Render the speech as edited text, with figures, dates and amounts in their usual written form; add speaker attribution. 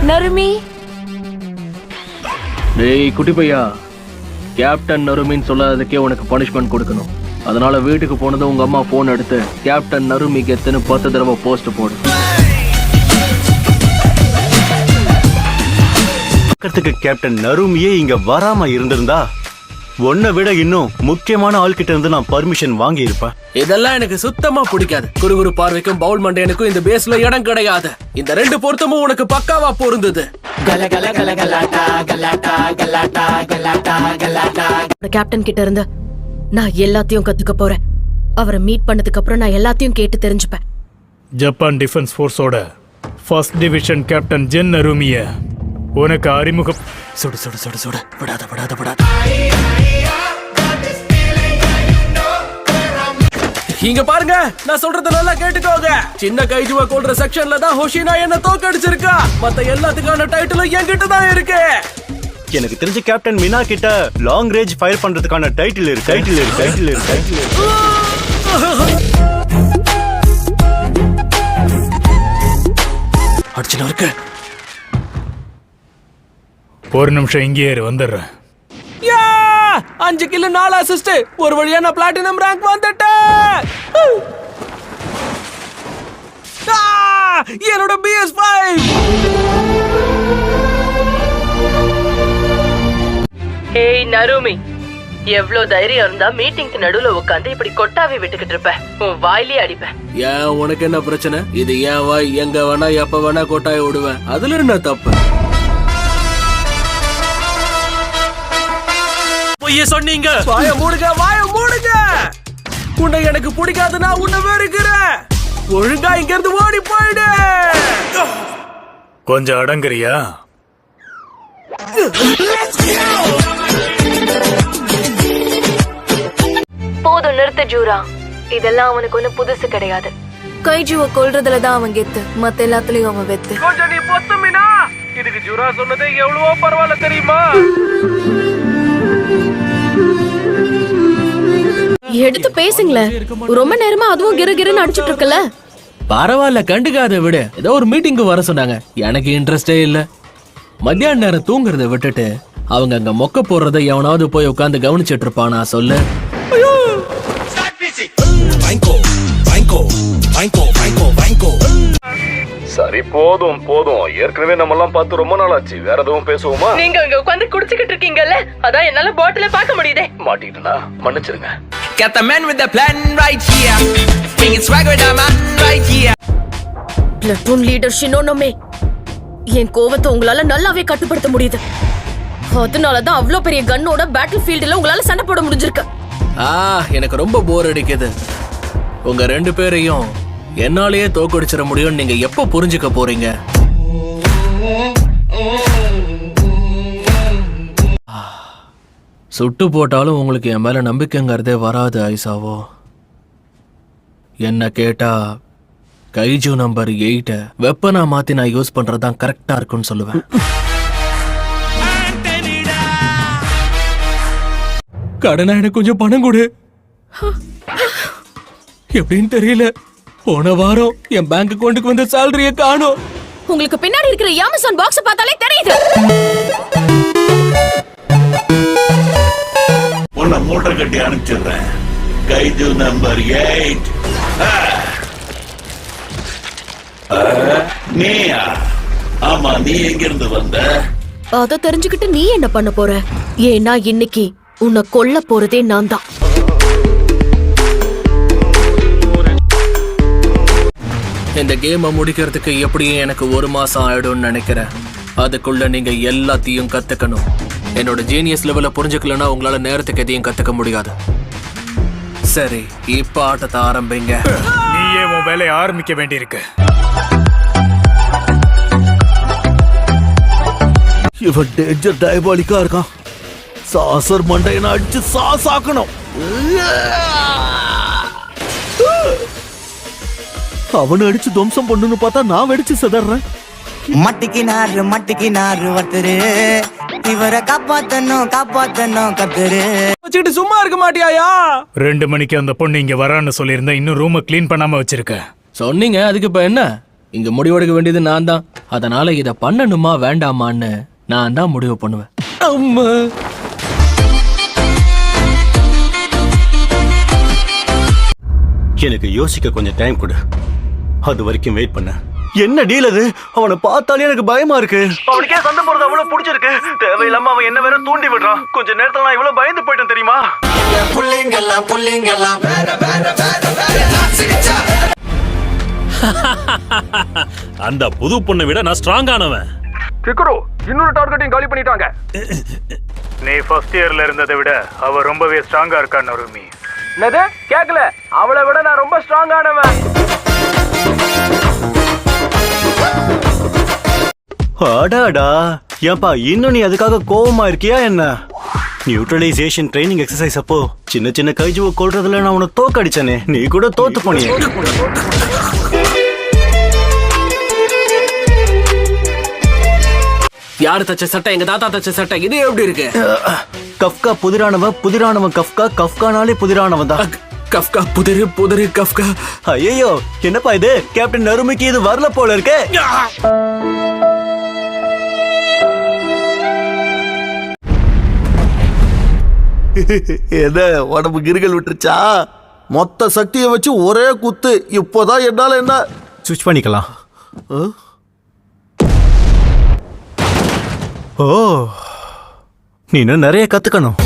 Speaker 1: நருமி.
Speaker 2: டேய் குட்டி பையா, கேப்டன் நருமின்னு சொல்லாததுக்கே உனக்கு பனிஷ்மெண்ட் கொடுக்கணும். அதனால வீட்டுக்கு போனதும் உங்க அம்மா போன் எடுத்து கேப்டன் நருமி கெத்துன்னு 10 தடவை போஸ்ட் போடு.
Speaker 3: கேப்டன் நருமியே இங்க வராம இருந்திருந்தா உன்னை விட இன்னும் முக்கியமான ஆள் கிட்ட இருந்து நான் பர்மிஷன் வாங்கி இருப்பேன்.
Speaker 4: இதெல்லாம் எனக்கு சுத்தமா பிடிக்காது. குறுகுறு பார்வைக்கும் பவுல் மண்டையனுக்கும் இந்த பேஸ்ல இடம் கிடையாது. இந்த 2 பொருத்தமும் உனக்கு பக்காவா பொருந்தது.
Speaker 1: கேப்டன் கிட்ட இருந்து நான் எல்லாத்தையும் கத்துக்க போறேன். அவரை மீட் பண்ணதுக்கு அப்புறம் நான் எல்லாத்தையும் கேட்டு தெரிஞ்சுப்பேன்.
Speaker 5: ஜப்பான் டிஃபென்ஸ் ஃபோர்ஸோட ஃபர்ஸ்ட் டிவிஷன் கேப்டன் ஜென் நருமிய உனக்கு அறிமுகம்.
Speaker 4: சுடு சுடு சுடு சுடு, விடாத விடாத விடாத. இங்க பாருங்க, நான் சொல்றத நல்லா கேட்டுக்கோங்க. சின்ன கைஜுவ கொல்ற செக்ஷன்ல தான் ஹோஷினா என்ன தோக்கடிச்சிருக்கா. மத்த எல்லாத்துக்கான டைட்டிலும் என்கிட்ட தான் இருக்கு.
Speaker 3: எனக்கு தெரிஞ்ச கேப்டன் மினா கிட்ட லாங் ரேஞ்ச் ஃபயர் பண்றதுக்கான டைட்டில் இருக்கு.
Speaker 4: அர்ஜுனா இருக்கு.
Speaker 5: ஒரு நிமிஷம் இங்கே வந்துடுறேன்.
Speaker 4: 5 கிலோ 4 அசிஸ்ட். ஒரு வழியா நான் பிளாட்டினம் ரேங்க் வந்துட்டேன். என்னோட BS5.
Speaker 1: ஏய் நருமி, எவ்ளோ தைரியம் இருந்தா மீட்டிங்க்கு நடுவுல உட்காந்து இப்படி கொட்டாவி விட்டுக்கிட்டு இருப்ப? உன் வாயிலே அடிப்பேன்.
Speaker 4: ஏன் உனக்கு என்ன பிரச்சனை? இது ஏன் வாய், எங்க வேணா எப்ப வேணா கொட்டாய விடுவேன். அதுல என்ன தப்பு? சொன்னீங்க. வாய மூடுங்க, வாய மூடுங்க. உன்னை எனக்கு பிடிக்காதுன்னா உன்னை வெறுக்கிறேன். ஒழுங்கா இங்க இருந்து ஓடி போயிடு.
Speaker 5: கொஞ்சம் அடங்குறியா?
Speaker 1: போதும் நிறுத்த ஜூரா. இதெல்லாம் அவனுக்கு ஒண்ணு புதுசு கிடையாது. கைஜுவ கொல்றதுலதான் அவன் கெத்து, மத்த எல்லாத்துலயும் அவன் வெத்து.
Speaker 4: கொஞ்சம் நீ பொத்துமினா. இதுக்கு ஜூரா சொன்னதே எவ்வளவோ பரவாயில்ல தெரியுமா?
Speaker 1: எடுத்து பேசுங்களேன். ரொம்ப நேரமா அதுவும் கிருகிருன்னு அடிச்சிட்டு இருக்கல.
Speaker 4: பரவாயில்ல, கண்டுக்காத விடு. ஏதோ ஒரு மீட்டிங்கு வர சொன்னாங்க. எனக்கு இன்ட்ரெஸ்டே இல்ல. மத்தியான நேரம் தூங்குறத விட்டுட்டு அவங்க அங்க மொக்க போடுறத எவனாவது போய் உட்காந்து கவனிச்சிட்டு இருப்பானா சொல்லு.
Speaker 2: சரி போதும் போதும், ஏற்கனவே நம்ம எல்லாம் பார்த்து ரொம்ப நாள் ஆச்சு. வேற எதுவும் பேசுவோமா?
Speaker 1: நீங்க அங்க உட்கார்ந்து குடிச்சிட்டு இருக்கீங்கல்ல, அதான் என்னால பாட்டில பார்க்க முடியுதே.
Speaker 2: மாட்டிட்டா மன்னிச்சிருங்க.
Speaker 6: Got the man with the plan right here. Bringing swag with the man right here.
Speaker 1: Platoon leader Shinonome, என் கோவத்தை உங்களால நல்லாவே கட்டுப்படுத்த முடியுது. அதனாலதான் அவ்வளவு பெரிய கன்னோட பேட்டில் ஃபீல்டுல உங்களால சண்டை போட முடிஞ்சிருக்கு.
Speaker 4: எனக்கு ரொம்ப போர் அடிக்குது. உங்க 2 பேரையும் என்னாலேயே தோக்கடிச்சிட முடியும். நீங்க எப்ப புரிஞ்சுக்க போறீங்க? சுட்டு போட்டாலும் உங்களுக்கு என் மேல நம்பிக்கைங்கிறதே வராது ஐசாவோ. என்ன கேட்டா கைஜு நம்பர் 8 வெப்பனா மாத்தி நான் யூஸ் பண்றதுதான் கரெக்டா இருக்குன்னு சொல்லுவேன். கடனா எனக்கு கொஞ்சம் பணம் கொடு. எப்படின்னு தெரியல, போன வாரம் என் பேங்க் அக்கவுண்ட்டுக்கு வந்த சேலரிய காணோம்.
Speaker 1: உங்களுக்கு பின்னாடி இருக்கிற அமேசான் பாக்ஸ் பார்த்தாலே தெரியுது.
Speaker 7: உன்னை மூட்டை கட்டி அனுப்பிச்சிடுறேன். கைது நம்பர் 8. நீயா? ஆமா, நீ எங்க இருந்து வந்த?
Speaker 1: அத தெரிஞ்சுக்கிட்டு நீ என்ன பண்ண போற? ஏன்னா இன்னைக்கு உன்னை கொல்ல போறதே நான் தான்.
Speaker 4: இந்த கேமை முடிக்கிறதுக்கு எப்படியும் எனக்கு 1 மாசம் ஆயிடும்னு நினைக்கிறேன். அதுக்குள்ள நீங்க எல்லாத்தையும் கத்துக்கணும். என்னோட ஜீனியஸ் லெவல புரிஞ்சுக்கலன்னா உங்களால நேரத்துக்கு எதையும் கத்துக்க முடியாது. சரி, இப்ப ஆட்டத்தை ஆரம்பிங்க.
Speaker 5: நீயே உன் வேலையை ஆரம்பிக்க வேண்டியிருக்கு.
Speaker 3: இவன் டேஞ்சர் டயபாலிக்கா இருக்கான். சாசர் மண்டையனை அடிச்சு சாசாக்கணும். அவனை அடிச்சு துவம்சம் பண்ணுன்னு பார்த்தா நான் வெடிச்சு சிதறேன்.
Speaker 8: மட்டிக்கினாரு ஒருத்தரு, இவரை காப்பாத்தணும் கத்துரு.
Speaker 4: வச்சுக்கிட்டு சும்மா இருக்க மாட்டியாயா?
Speaker 5: 2 மணிக்கு அந்த பொண்ணு இங்க வரான்னு சொல்லியிருந்தா இன்னும் ரூமை கிளீன் பண்ணாம வச்சிருக்க.
Speaker 4: சொன்னீங்க, அதுக்கு இப்ப என்ன? இங்க முடிவெடுக்க வேண்டியது நான் தான். அதனால இத பண்ணணுமா வேண்டாமான்னு நான் தான் முடிவு பண்ணுவேன். அம்மா
Speaker 3: எனக்கு யோசிக்க கொஞ்சம் டைம் கொடு. அது வரைக்கும் வெயிட் பண்ண. என்ன டீல் அது? அவனை பார்த்தாலே எனக்கு பயமா இருக்கு. அவனுக்கே சண்டை போறது அவ்வளவு பிடிச்சிருக்கு. தேவையில்லாம அவன் என்ன வேற தூண்டி விடுறான். கொஞ்ச நேரத்துல நான் இவ்வளவு பயந்து போயிட்டேன் தெரியுமா?
Speaker 9: அந்த புது பொண்ணை விட நான் ஸ்ட்ராங்கானவன்.
Speaker 5: இன்னொரு டார்கெட்டையும் காலி பண்ணிட்டாங்க. நீ ஃபர்ஸ்ட் இயர்ல இருந்ததை விட அவ ரொம்பவே ஸ்ட்ராங்கா இருக்கா நருமி.
Speaker 2: என்னது கேக்கல? அவளை விட நான் ரொம்ப ஸ்ட்ராங்கானவன்.
Speaker 3: அடாடா, ஏன்பா இன்னும் நீ அதுக்காக கோவமா இருக்கியா என்ன? நியூட்ரலைசேஷன் ட்ரைனிங் எக்ஸசைஸ் அப்போ சின்ன சின்ன கைஜுவை கொள்றதுல நான் உன்னை தோக்கடிச்சனே. நீ கூட தோத்து போனியே.
Speaker 4: யாரு தச்ச சட்டை? எங்க தாத்தா தச்ச சட்டை. இது எப்படி இருக்கு?
Speaker 3: கஃப்கா புதிரானவன் கஃப்கானாலே புதிரானவன் தான்.
Speaker 4: கஃப்கா புதிரு கஃப்கா.
Speaker 3: ஐயோ, என்னப்பா இது? கேப்டன் நருமிக்கு இது வரல போல இருக்கே.
Speaker 10: என்ன உடம்பு கிருகல் விட்டுருச்சா? மொத்த சக்தியை வச்சு ஒரே குத்து. இப்போதான் என்னால என்ன
Speaker 3: சுவிட்ச் பண்ணிக்கலாம். ஓ, நீ இன்னும் நிறைய கத்துக்கணும்.